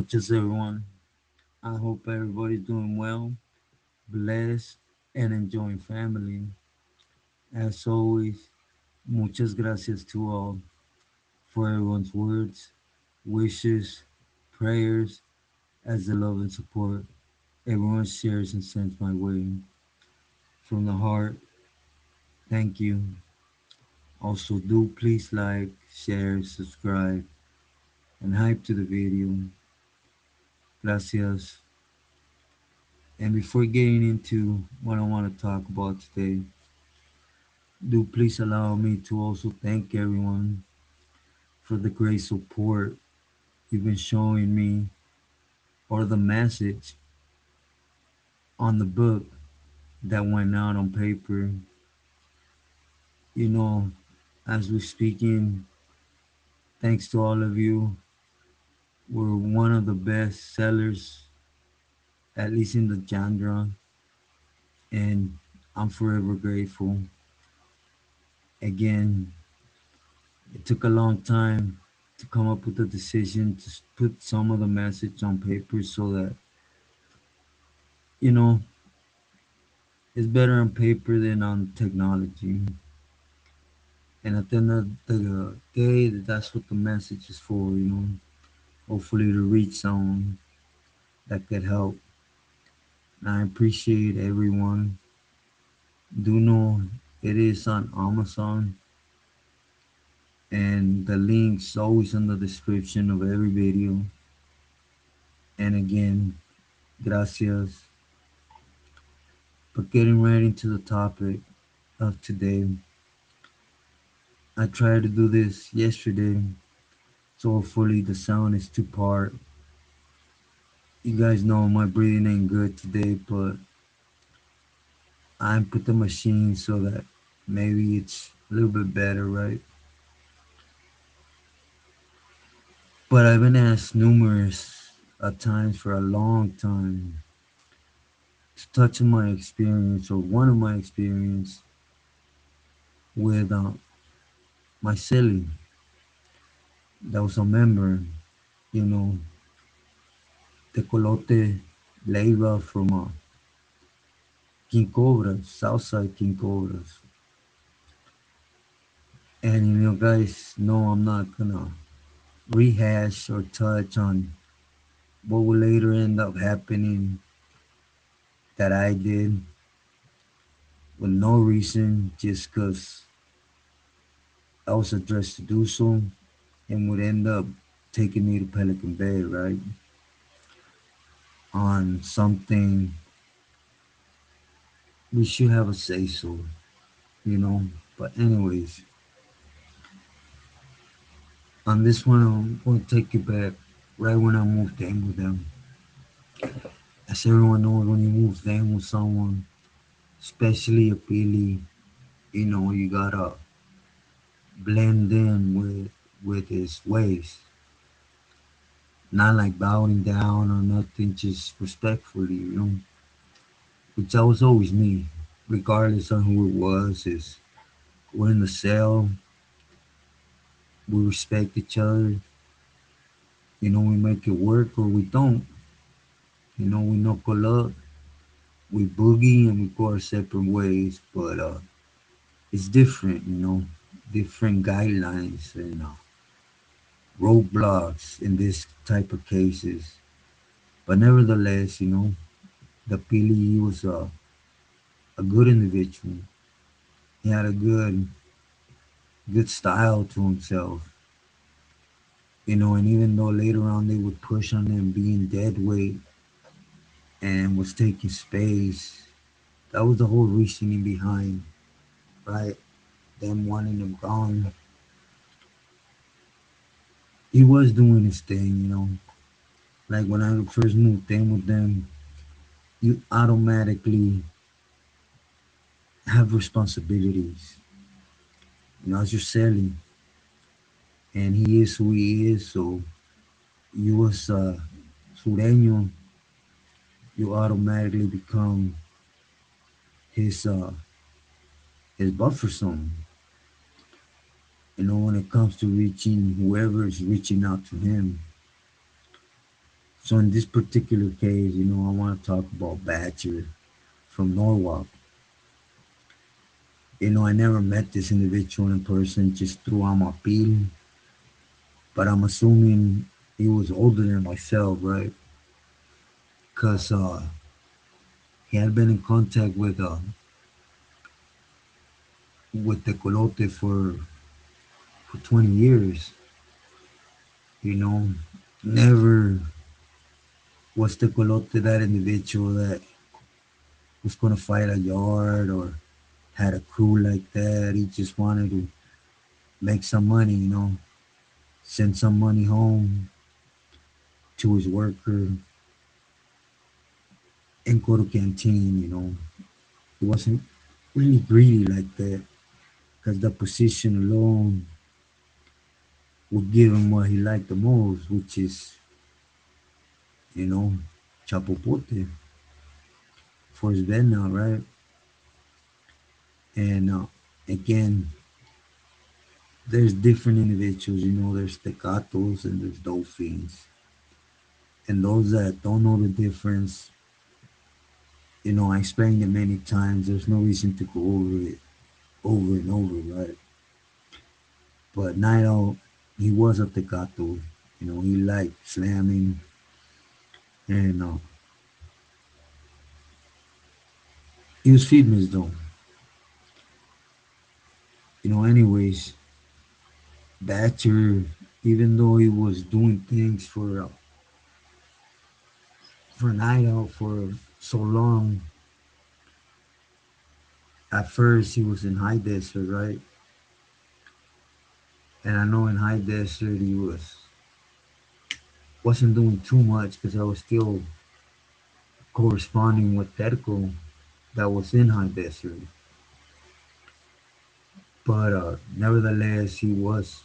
noches, everyone. I hope everybody's doing well, blessed, and enjoying family. As always, muchas gracias to all for everyone's words, wishes, prayers, as the love and support everyone shares and sends my way. From the heart, thank you. Also, do please like, share, subscribe, and hype to the video. Gracias. And before getting into what I want to talk about today, do please allow me to also thank everyone for the great support you've been showing me or the message on the book that went out on paper. You know, as we're speaking, thanks to all of you, we're one of the best sellers, at least in the genre, and I'm forever grateful. Again, it took a long time to come up with the decision to put some of the message on paper so that, you know, it's better on paper than on technology. And at the end of the day, that's what the message is for, hopefully to reach someone that could help. And I appreciate everyone. Do know it is on Amazon, and the link's always in the description of every video. And again, gracias. But getting right into the topic of today, I tried to do this yesterday, so hopefully the sound is two part. You guys know my breathing ain't good today, but I put the machine so that maybe it's a little bit better, right? But I've been asked numerous times for a long time to touch on my experience or one of my experience with my celly that was a member, you know, Tecolote Leiva from King Cobras, Southside King Cobras. And guys know I'm not gonna rehash or touch on what will later end up happening that I did with no reason, just because I was addressed to do so and would end up taking me to Pelican Bay, right? On something we should have a say so, you know. But anyways, on this one, I'm going to take you back right when I moved in with them. As everyone knows, when you move in with someone, especially a Billy, you gotta blend in with his ways. Not like bowing down or nothing, just respectfully, Which that was always me, regardless of who it was. Is we're in the cell, we respect each other. We make it work or we don't. We knuckle up, we boogie, and we go our separate ways. But it's different, different guidelines and roadblocks in this type of cases. But nevertheless, the Pili, he was a good individual. He had a good style to himself. And even though later on they would push on him being dead weight and was taking space, that was the whole reasoning behind, right? Them wanting him gone. He was doing his thing. Like when I first moved in with them, you automatically have responsibilities. As you're selling, and he is who he is, so you as sureño, you automatically become his buffer zone. When it comes to reaching whoever is reaching out to him. So in this particular case, I want to talk about Bachelor from Norwalk. I never met this individual in person, just through Amapil, but I'm assuming he was older than myself, right? Because he had been in contact with the Colote for 20 years. You know, never was the Colote that individual that was going to fight a yard or had a crew like that. He just wanted to make some money, send some money home to his worker and go to canteen. He wasn't really greedy like that because the position alone would give him what he liked the most, which is, you know, chapopote for his bed now, right? And again, there's different individuals, there's tecatos and there's dolphins. And those that don't know the difference, I explained it many times. There's no reason to go over it over and over, right? But Night Owl, he was a tecato. He liked slamming and he was feeding his dome. Anyways, Batcher, even though he was doing things for Night Owl for so long, at first he was in high desert, right? And I know in high desert he wasn't doing too much because I was still corresponding with Teco that was in high desert. But nevertheless, he was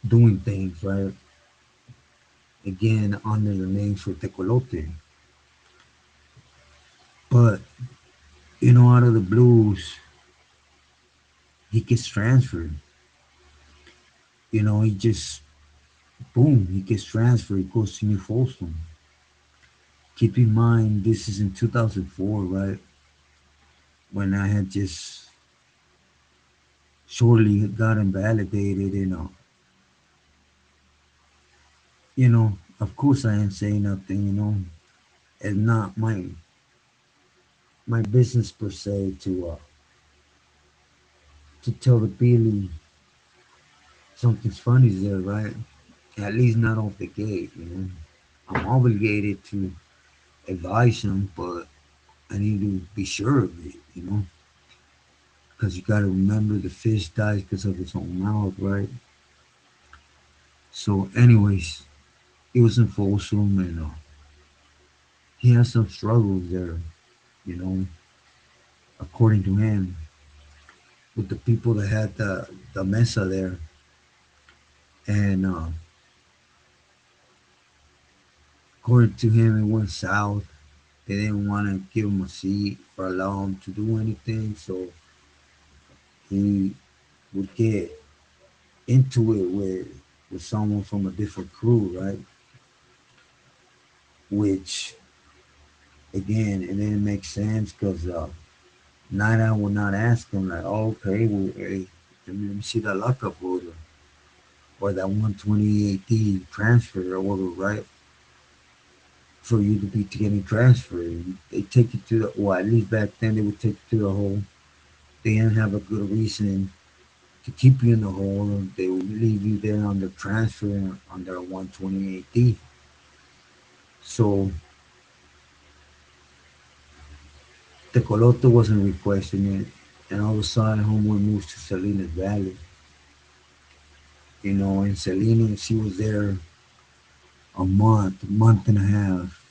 doing things, right? Again, under the name for Tecolote. But, out of the blues, he gets transferred. He just, boom, he gets transferred. He goes to New Folsom. Keep in mind, this is in 2004, right? When I had just shortly got invalidated, of course I ain't saying nothing, It's not my business per se to tell the Billy something's funny's there, right? At least not off the gate. I'm obligated to advise him, but I need to be sure of it. Because you got to remember the fish dies because of its own mouth, right? So, anyways, he was in Folsom and he had some struggles there, you know, according to him, with the people that had the mesa there. And according to him, it went south. They didn't want to give him a seat or allow him to do anything. So he would get into it with someone from a different crew, right? Which again, it didn't make sense because Night Owl would not ask him like, oh, okay, well, hey, let me see that lockup order or that 128D transfer order, right? For you to be getting transferred, they take you to the, well, at least back then they would take you to the hole. They didn't have a good reason to keep you in the hole, and they would leave you there on the transfer under a 128D. So the Coloto wasn't requesting it, and all of a sudden, Homeboy moves to Salinas Valley. In Salinas, she was there a month and a half,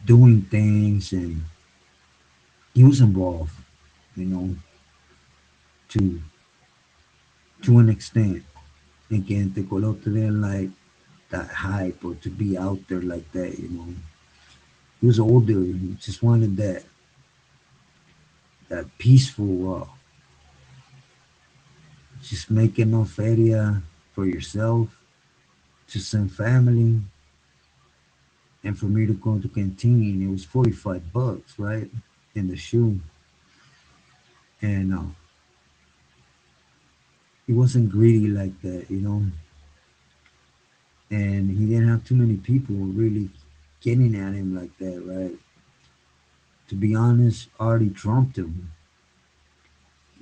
doing things, and he was involved, you know, to an extent. Again, the Coloto didn't like that hype or to be out there like that. He was older. He just wanted that peaceful, just make enough area for yourself to some family, and for me to go to canteen, it was 45 bucks, right, in the shoe, and he wasn't greedy like that, and he didn't have too many people really getting at him like that, right? To be honest, Artie trumped him.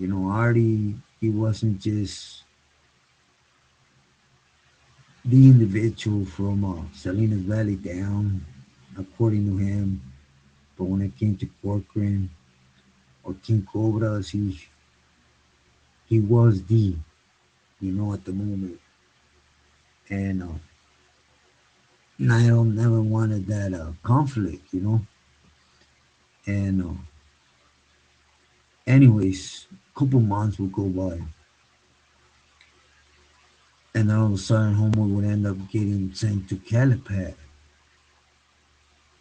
Artie, he wasn't just the individual from Salinas Valley down, according to him, but when it came to Corcoran or King Cobras, he was at the moment. And Niall never wanted that conflict, And anyways, a couple months would go by, and all of a sudden, Homewood would end up getting sent to Calipat,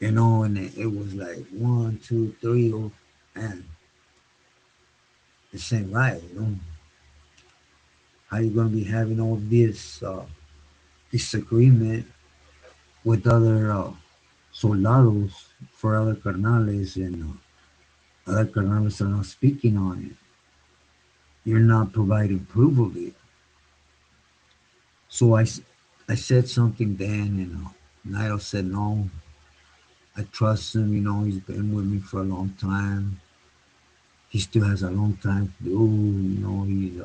and it was like one, two, three, oh, man, this ain't right, How you gonna be having all this disagreement with other soldados for other carnales, and other carnales are not speaking on it. You're not providing proof of it. So I said something then, and Niall said no. I trust him. He's been with me for a long time. He still has a long time to do. He's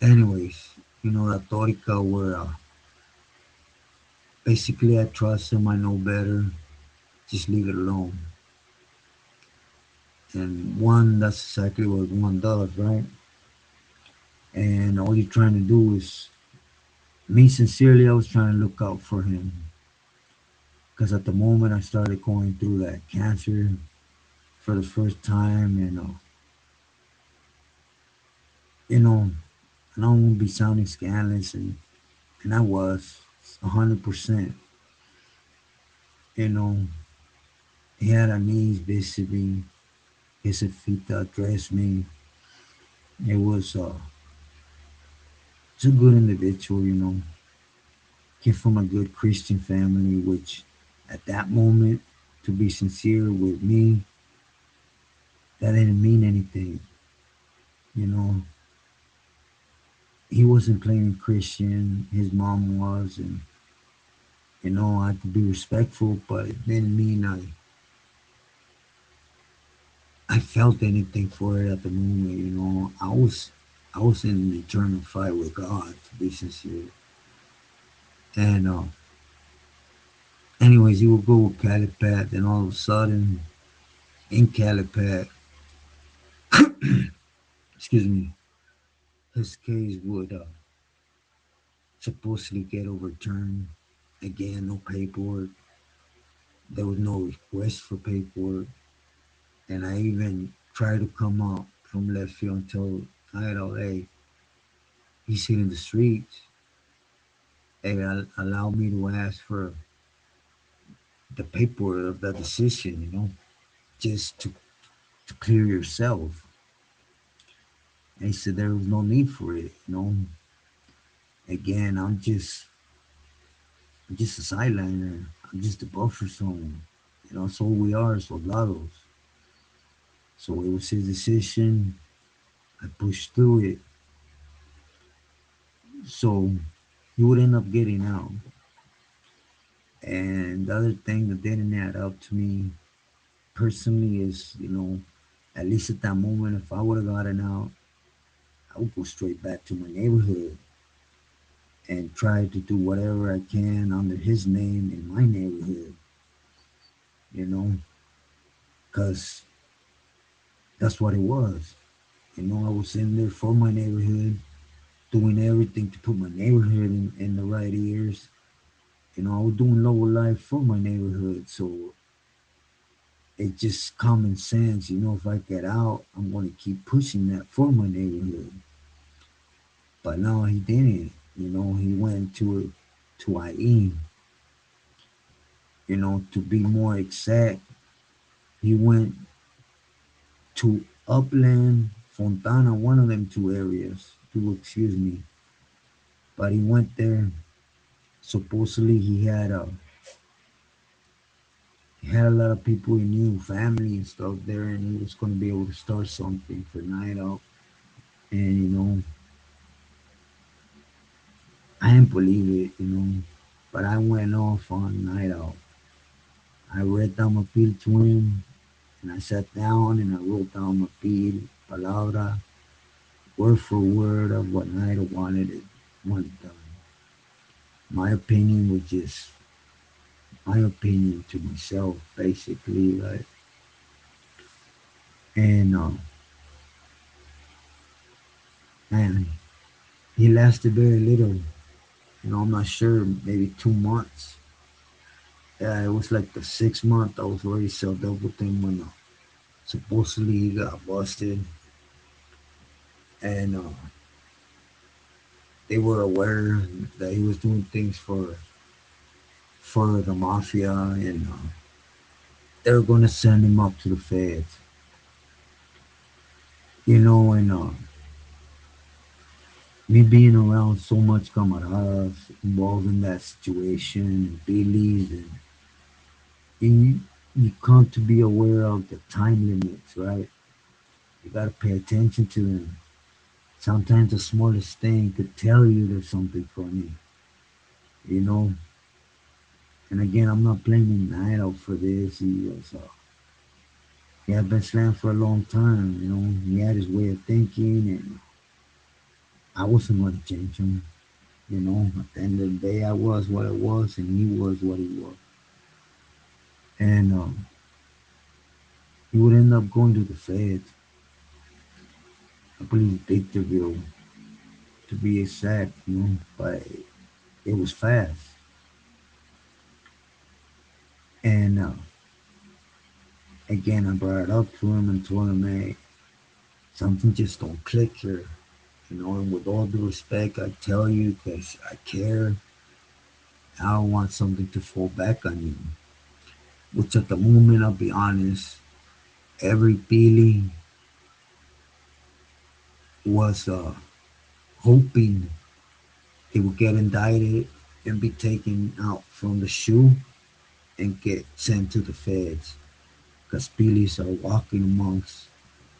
anyways. That Torica where basically I trust him. I know better. Just leave it alone. And one, that's exactly what one does, right? And all you're trying to do is, me sincerely, I was trying to look out for him. Because at the moment I started going through that cancer for the first time, and you know, and I won't be sounding scandalous, and I was 100%. You know, he had a knees visiting his feet to address me. It was it's a good individual, came from a good Christian family, which at that moment, to be sincere with me, that didn't mean anything. You know, he wasn't playing Christian, his mom was, and I had to be respectful, but it didn't mean I felt anything for it at the moment. I was in an eternal fight with God, to be sincere. And anyways, he would go with Calipat, and all of a sudden, in Calipat, excuse me, his case would supposedly get overturned. Again, no paperwork. There was no request for paperwork. And I even tried to come up from left field and tell Idol, hey, he's hitting the streets. Hey, allow me to ask for the paperwork of that decision, just to clear yourself. And he said there was no need for it. Again, I'm just a sideliner. I'm just a buffer zone. So we are soldados. So it was his decision. I pushed through it. So he would end up getting out. And the other thing that didn't add up to me personally is, at least at that moment, if I would have gotten out, I would go straight back to my neighborhood and try to do whatever I can under his name in my neighborhood, you know, because that's what it was. I was in there for my neighborhood, doing everything to put my neighborhood in the right ears. I was doing lower life for my neighborhood. So it's just common sense. If I get out, I'm going to keep pushing that for my neighborhood. But no, he didn't. He went to IE. To be more exact, he went to Upland, Fontana, one of them two areas. Excuse me. But he went there. Supposedly he had a lot of people he knew, family and stuff there, and he was going to be able to start something for night out. And I didn't believe it. But I went off on night out. I read down my appeal to him, and I sat down and I wrote down my appeal, palabra, word for word of what night wanted done. My opinion was just my opinion to myself, basically, right? And man, he lasted very little. I'm not sure, maybe 2 months. Yeah, it was like the 6 month I was already sold up with him when supposedly he got busted, and they were aware that he was doing things for the mafia, and they were going to send him up to the feds. And me being around so much camaradas involved in that situation and Billy's, and you, you come to be aware of the time limits, right? You got to pay attention to them. Sometimes the smallest thing could tell you there's something funny, you know. And again, I'm not blaming Nairo for this. He had been slammed for a long time. He had his way of thinking, and I wasn't going to change him. At the end of the day, I was what I was, and he was what he was. And he would end up going to the feds. I believe Victorville, to be exact. But it was fast. And again, I brought it up to him and told him, hey, something just don't click here. And with all due respect, I tell you because I care. I don't want something to fall back on you. Which at the moment, I'll be honest, every feeling was hoping he would get indicted and be taken out from the shoe and get sent to the feds. Because Phillies are walking amongst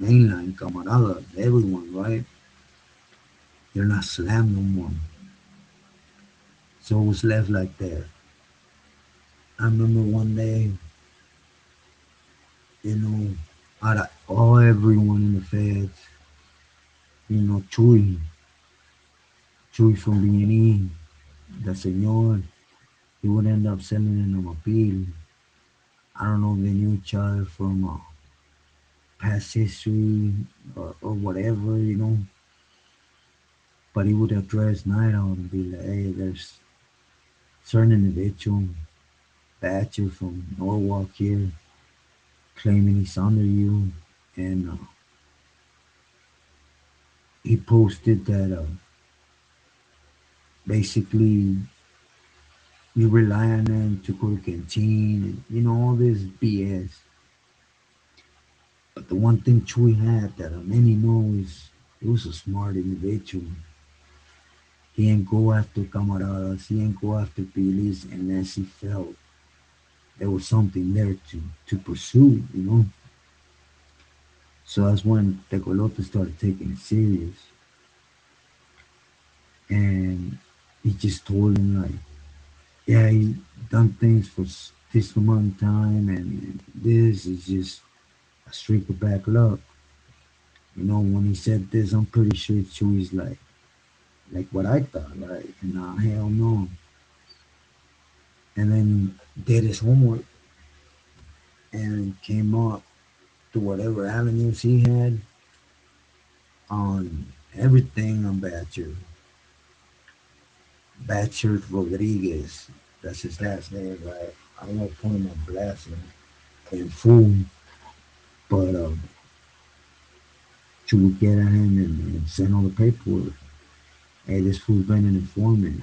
mainline camaradas, everyone, right? They're not slammed no more. So it was left like that. I remember one day, you know, out of all everyone in the feds, Chuy from VNE, the señor, he would end up sending him a bill. I don't know if they knew each other from past history or whatever. But he would address Night Out and be like, hey, there's certain individual, Bachelor from Norwalk here, claiming he's under you. And he posted that basically you rely on them to go to canteen and, all this BS. But the one thing Chuy had that many know is he was a smart individual. He ain't go after camaradas, he ain't go after police unless he felt there was something there to pursue. So that's when Tecolote started taking it serious. And he just told him, like, yeah, he done things for this amount of time, and this is just a streak of bad luck. When he said this, I'm pretty sure Chewy's like what I thought, like, hell no. And then did his homework and came up to whatever avenues he had on everything on Bachelor Rodriguez. That's his last name, right? I don't know if put him on blast in full, but she would get at him and send all the paperwork. Hey, this fool's been an informant.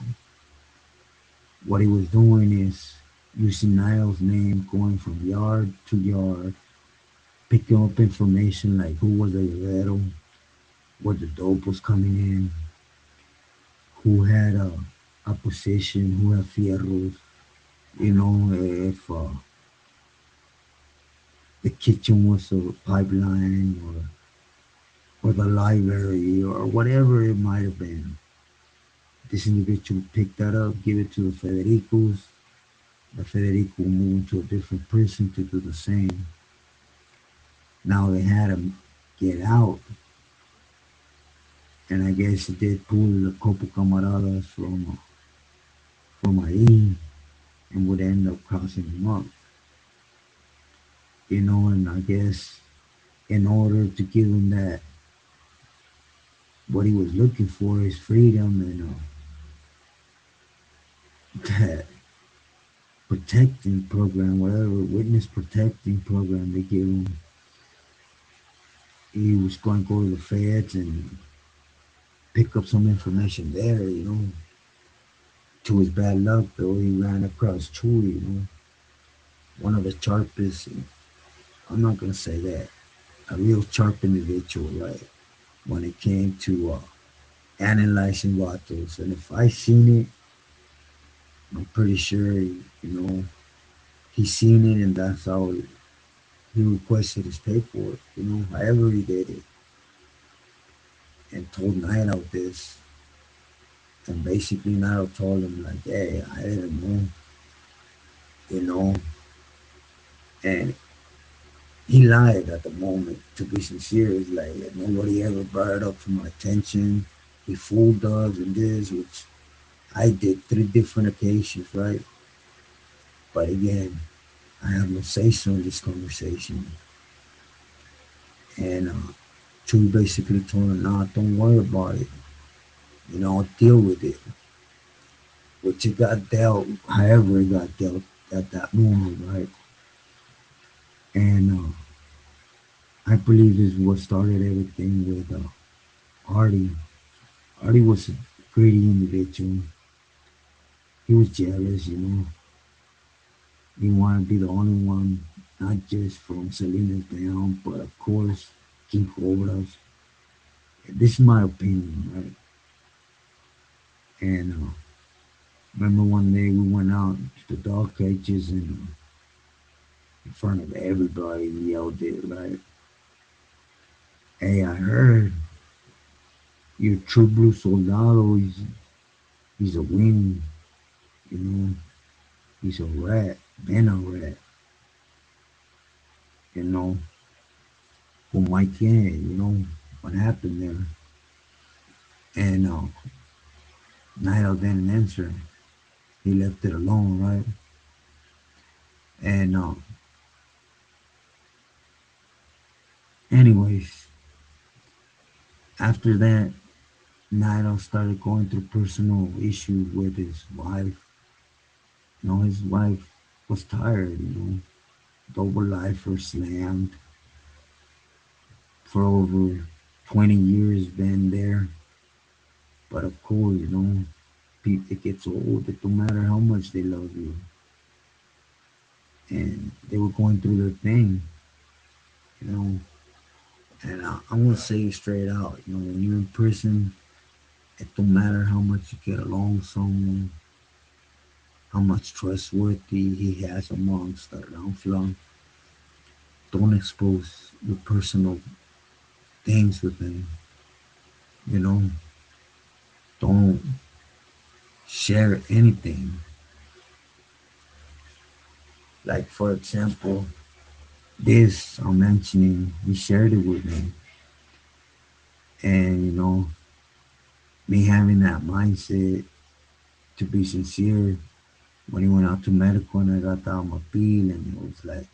What he was doing is using Niall's name, going from yard to yard, picking up information like who was the Herrero, where the dope was coming in, who had a position, who had fierros, if the kitchen was a pipeline or the library or whatever it might have been. This individual picked that up, give it to the Federicos. The Federico moved to a different prison to do the same. Now they had him get out, and I guess he did pull a couple camaradas from ahí and would end up crossing him up. And I guess in order to give him that, what he was looking for, his freedom and that protecting program, whatever witness protecting program they give him, he was going to go to the feds and pick up some information there. To his bad luck, though, he ran across Chuy, one of the sharpest. I'm not gonna say that, a real sharp individual, right? When it came to analyzing vatos, and if I seen it, I'm pretty sure, he seen it, and that's how he requested his paperwork. However he did it, and told Night out this, and basically Night out told him like, "Hey, I didn't know," you know, and he lied at the moment. To be sincere, it's like nobody ever brought it up to my attention. He fooled us and this, which I did 3 different occasions, right? But again, I have no say so in this conversation. And Chuy basically told him, "Nah, don't worry about it. I'll deal with it." Which it got dealt, however it got dealt at that moment, right? And I believe is what started everything with Artie. Artie was a greedy individual. He was jealous. He wanted to be the only one, not just from Salinas down, but of course, King Cobras. This is my opinion, right? And remember one day we went out to the dog cages and in front of everybody we yelled it like, "Hey, I heard your true blue soldado. He's a wing, you know. He's a rat, been a rat, you know. Well, why can't what happened there?" And Nido didn't answer. He left it alone, right? And anyways, after that, Nido started going through personal issues with his wife. His wife was tired. Double lifer slammed for over 20 years, been there. But of course, it gets old. It don't matter how much they love you. And they were going through their thing, you know. And I'm gonna say it straight out. When you're in prison, it don't matter how much you get along with someone, how much trustworthy he has amongst the Ranfla. Don't expose your personal things with him. You know, don't share anything. Like for example, this I'm mentioning, he shared it with me, and me having that mindset to be sincere. When he went out to medical and I got down my bill, and it was like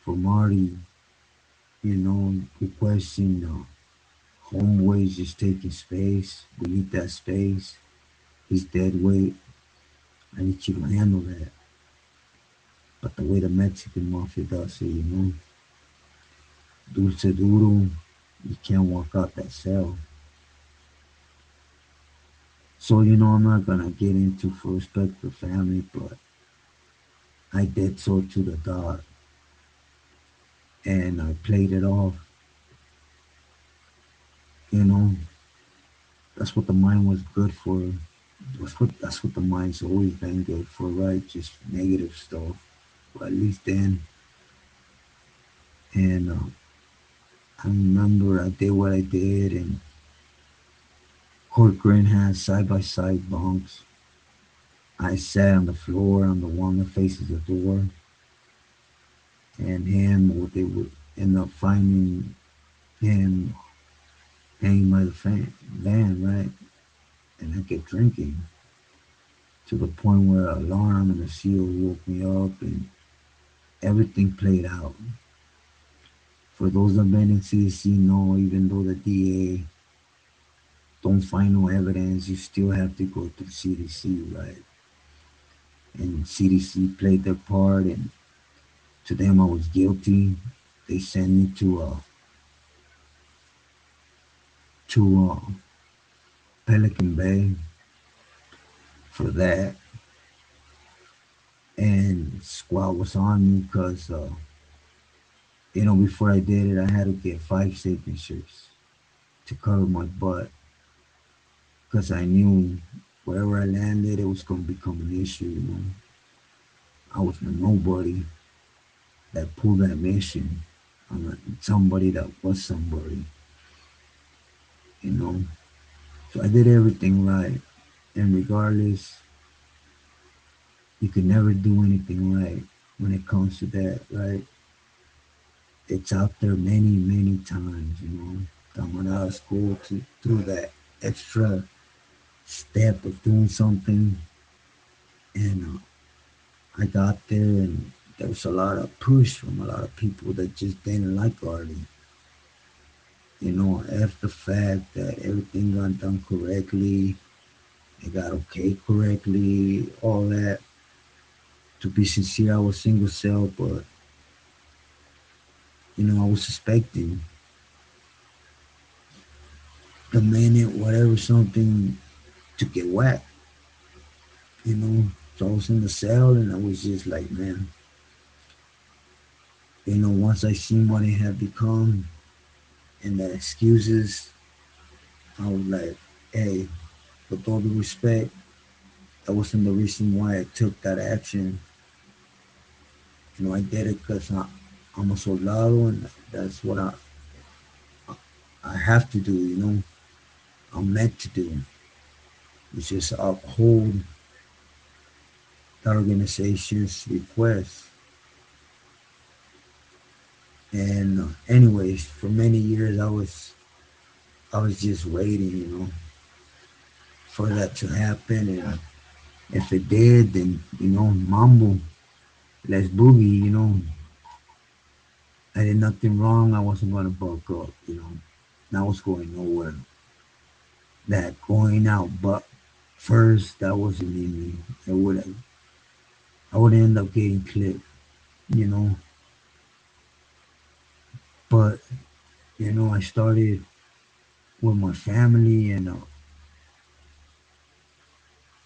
for Marty, requesting homeboys just taking space. We need that space. He's dead weight. I need you to handle that. But the way the Mexican mafia does it, dulce duro, you can't walk out that cell. So, I'm not gonna get into for respect for family, but I did so to the dot. And I played it off, you know. That's what the mind was good for. That's what the mind's always been good for, right? Just negative stuff. Well, at least then. And I remember I did what I did, and Corcoran had side by side bunks. I sat on the floor on the one that faces the door, and him, what they would end up finding him hanging by the van, right? And I kept drinking to the point where an alarm and a seal woke me up, and everything played out. For those that been in CDC know, even though the DA don't find no evidence, you still have to go to CDC, right? And CDC played their part, and to them I was guilty. They sent me to Pelican Bay for that, and squad was on me because before I did it, I had to get 5 signatures to cover my butt because I knew wherever I landed, it was going to become an issue. I was a nobody that pulled that mission. I'm somebody that was somebody, you know. So I did everything right, and regardless, you could never do anything right when it comes to that, right? It's out there many, many times, coming out of school to through that extra step of doing something, and I got there, and there was a lot of push from a lot of people that just didn't like Arlie. After the fact that everything got done correctly, it got okay correctly, all that. To be sincere, I was single cell, but I was suspecting the minute whatever something to get whacked, you know. So I was in the cell, and I was just like, man, once I seen what it had become and the excuses, I was like, hey, with all due respect, that wasn't the reason why I took that action. I did it because I'm a soldado, and that's what I have to do, I'm meant to do. It's just uphold the organization's request. And anyways, for many years I was just waiting, for that to happen. And if it did, then mambo, let's boogie. I did nothing wrong. I wasn't gonna buck up. And I was going nowhere. That going out, but first that wasn't in me. I would end up getting clipped. You know, but I started with my family, and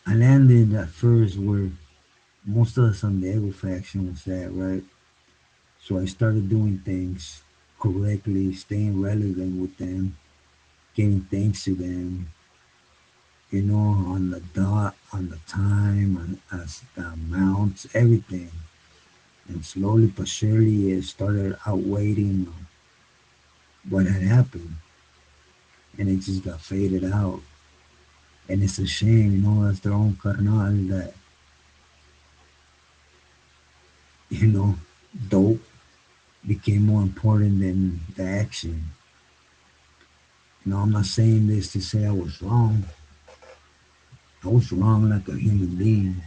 I landed at first where most of the San Diego faction was at, right? So I started doing things correctly, staying relevant with them, getting things to them, on the dot, on the time, as the amounts, everything. And slowly but surely it started outweighing what had happened. And it just got faded out. And it's a shame, as their own carnal that, you know, dope became more important than the action. I'm not saying this to say I was wrong. I was wrong like a human being,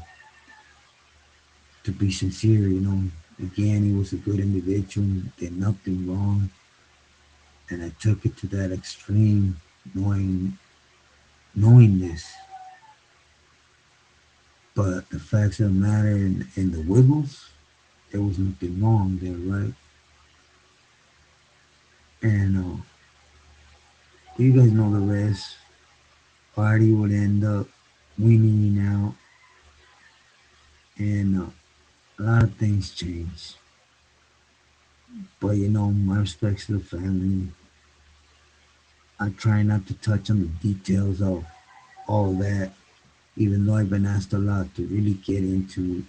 to be sincere. Again, he was a good individual, did nothing wrong, and I took it to that extreme, knowing this. But the facts of the matter, and the wiggles, there was nothing wrong there, right? And you guys know the rest. Party would end up winning out, and a lot of things changed. But my respects to the family. I try not to touch on the details of all that, even though I've been asked a lot to really get into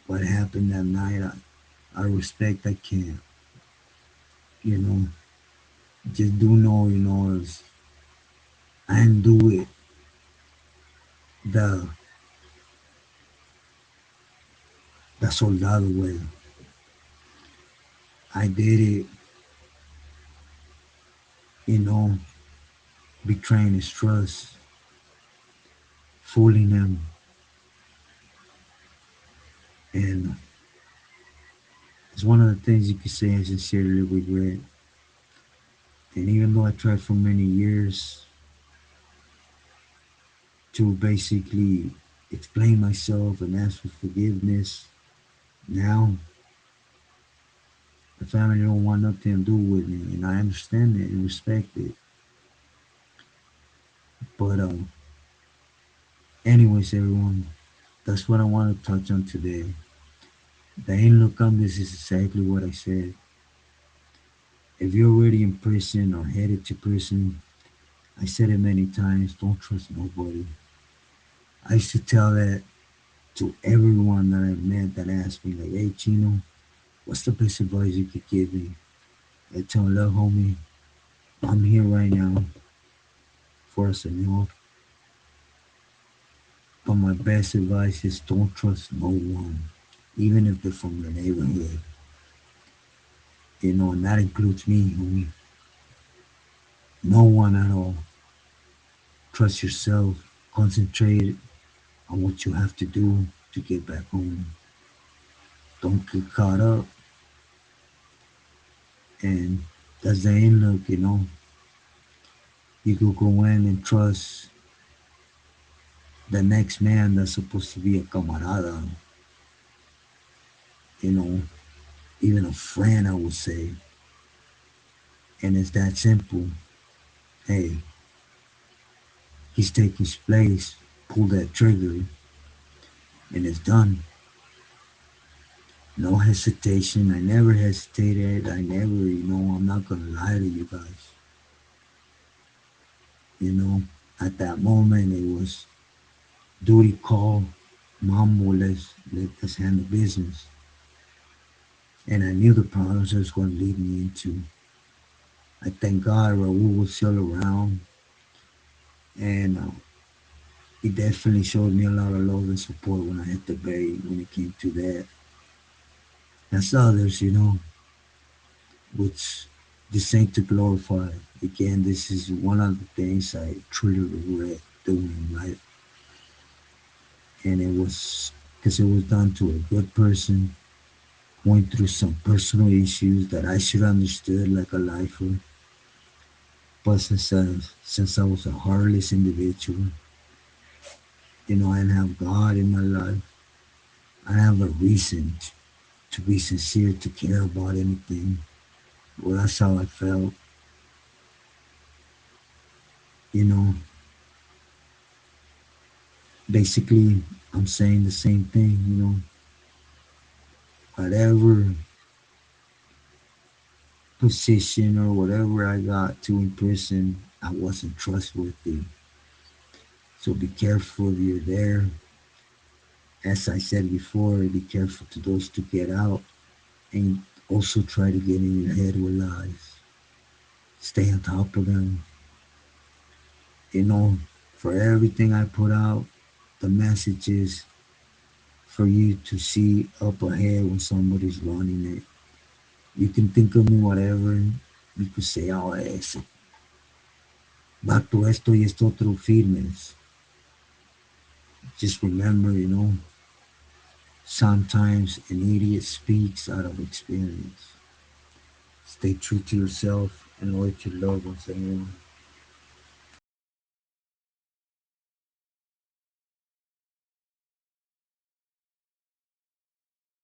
what happened that night. I respect I can't, you know. Just do know, is I didn't do it the the soldado way. I did it, you know, betraying his trust, fooling him, and it's one of the things you could say I sincerely regret. And even though I tried for many years to basically explain myself and ask for forgiveness, now the family don't want nothing to do with me, and I understand it and respect it. But anyways, everyone, that's what I want to touch on today. The ain't look on this is exactly what I said. If you're already in prison or headed to prison, I said it many times, don't trust nobody. I used to tell that to everyone that I've met that asked me, like, hey, Chino, what's the best advice you could give me? I tell them, look, homie, I'm here right now for a senor, but my best advice is don't trust no one, even if they're from your neighborhood. And that includes me, homie. No one at all. Trust yourself. Concentrate on what you have to do to get back home. Don't get caught up. And that's the end look, You could go in and trust the next man that's supposed to be a camarada, you know, even a friend, I would say. And it's that simple. Hey, he's taking his place. Pull that trigger, and it's done. No hesitation. I never hesitated. I never, I'm not gonna lie to you guys. You know, at that moment, it was duty call. Mom will let us handle business. And I knew the problems it was going to lead me into. I thank God Raul was still around, and he definitely showed me a lot of love and support when I hit the bay when it came to that. As others, which this ain't to glorify. Again, this is one of the things I truly regret doing, right? And it was because it was done to a good person going through some personal issues that I should have understood like a lifer. But since I was a heartless individual, I didn't have God in my life. I didn't have a reason to be sincere, to care about anything. Well, that's how I felt. You know, basically, I'm saying the same thing. Whatever position or whatever I got to in prison, I wasn't trustworthy. So be careful if you're there. As I said before, be careful to those to get out, and also try to get in your head with lies. Stay on top of them. You know, for everything I put out, the message is for you to see up ahead when somebody's running it. You can think of me whatever. You could say, oh, ese vato esto y esto otro firmes. Just remember, sometimes an idiot speaks out of experience. Stay true to yourself and loyal to loved ones, everyone.